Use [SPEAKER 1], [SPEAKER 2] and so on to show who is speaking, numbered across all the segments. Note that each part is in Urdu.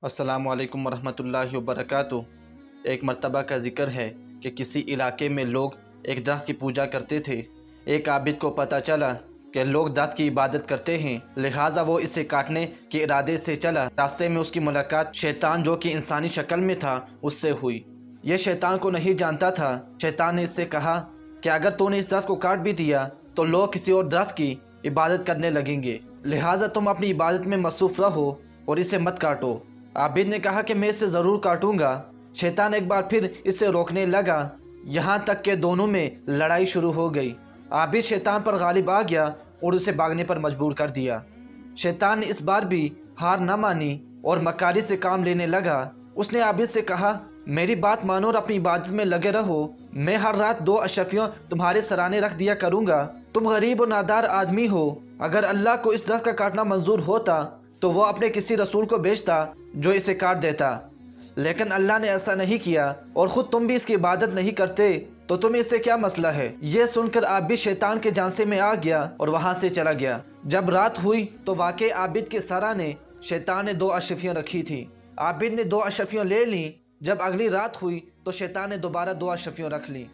[SPEAKER 1] السلام علیکم ورحمۃ اللہ وبرکاتہ۔ ایک مرتبہ کا ذکر ہے کہ کسی علاقے میں لوگ ایک درخت کی پوجا کرتے تھے۔ ایک عابد کو پتہ چلا کہ لوگ درخت کی عبادت کرتے ہیں، لہٰذا وہ اسے کاٹنے کے ارادے سے چلا۔ راستے میں اس کی ملاقات شیطان جو کہ انسانی شکل میں تھا اس سے ہوئی۔ یہ شیطان کو نہیں جانتا تھا۔ شیطان نے اس سے کہا کہ اگر تو نے اس درخت کو کاٹ بھی دیا تو لوگ کسی اور درخت کی عبادت کرنے لگیں گے، لہٰذا تم اپنی عبادت میں مصروف رہو اور اسے مت کاٹو۔ عابد نے کہا کہ میں اسے ضرور کاٹوں گا۔ شیطان ایک بار پھر اسے روکنے لگا، یہاں تک کہ دونوں میں لڑائی شروع ہو گئی۔ عابد شیطان پر غالب آ گیا اور اسے بھاگنے پر مجبور کر دیا۔ شیطان نے اس بار بھی ہار نہ مانی اور مکاری سے کام لینے لگا۔ اس نے عابد سے کہا، میری بات مانو اور اپنی عبادت میں لگے رہو، میں ہر رات 2 اشرفیاں تمہارے سرانے رکھ دیا کروں گا۔ تم غریب و نادار آدمی ہو، اگر اللہ کو اس درخت کا کاٹنا منظور ہوتا تو وہ اپنے کسی رسول کو بھیجتا جو اسے کاٹ دیتا، لیکن اللہ نے ایسا نہیں کیا اور خود تم بھی اس کی عبادت نہیں کرتے، تو تمہیں اس سے کیا مسئلہ ہے؟ یہ سن کر عابد شیطان کے جھانسے میں آ گیا اور وہاں سے چلا گیا۔ جب رات ہوئی تو واقعی عابد کے سرانے شیطان نے 2 اشرفیاں رکھی تھیں۔ عابد نے 2 اشرفیاں لے لیں۔ جب اگلی رات ہوئی تو شیطان نے دوبارہ 2 اشرفیاں رکھ لیں۔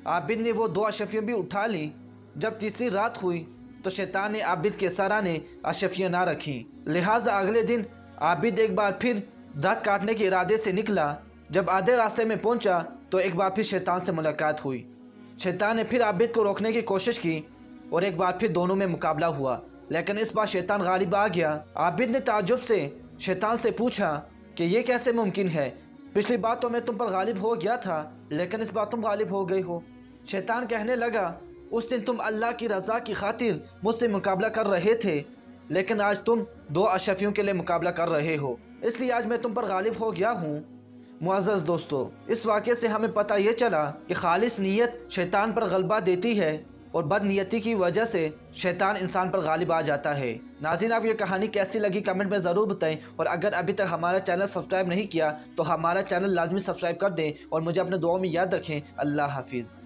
[SPEAKER 1] عابد نے وہ 2 اشرفیاں بھی اٹھا لیں۔ جب تیسری رات ہوئی تو شیطان نے عابد کے سرانے اشرفیاں نہ رکھیں، لہٰذا اگلے دن عابد ایک بار پھر درخت کاٹنے کے ارادے سے نکلا۔ جب آدھے راستے میں پہنچا تو ایک بار پھر شیطان سے ملاقات ہوئی۔ شیطان نے پھر عابد کو روکنے کی کوشش کی اور ایک بار پھر دونوں میں مقابلہ ہوا، لیکن اس بار شیطان غالب آ گیا۔ عابد نے تعجب سے شیطان سے پوچھا کہ یہ کیسے ممکن ہے؟ پچھلی بار تو میں تم پر غالب ہو گیا تھا، لیکن اس بار تم غالب ہو گئے ہو۔ شیطان کہنے لگا، اس دن تم اللہ کی رضا کی خاطر مجھ سے مقابلہ کر رہے تھے، لیکن آج تم 2 اشرفیوں کے لیے مقابلہ کر رہے ہو، اس لیے آج میں تم پر غالب ہو گیا ہوں۔ معزز دوستو، اس واقعے سے ہمیں پتہ یہ چلا کہ خالص نیت شیطان پر غلبہ دیتی ہے اور بد نیتی کی وجہ سے شیطان انسان پر غالب آ جاتا ہے۔ ناظرین، آپ یہ کہانی کیسی لگی کمنٹ میں ضرور بتائیں، اور اگر ابھی تک ہمارا چینل سبسکرائب نہیں کیا تو ہمارا چینل لازمی سبسکرائب کر دیں اور مجھے اپنے دعاؤں میں یاد رکھیں۔ اللہ حافظ۔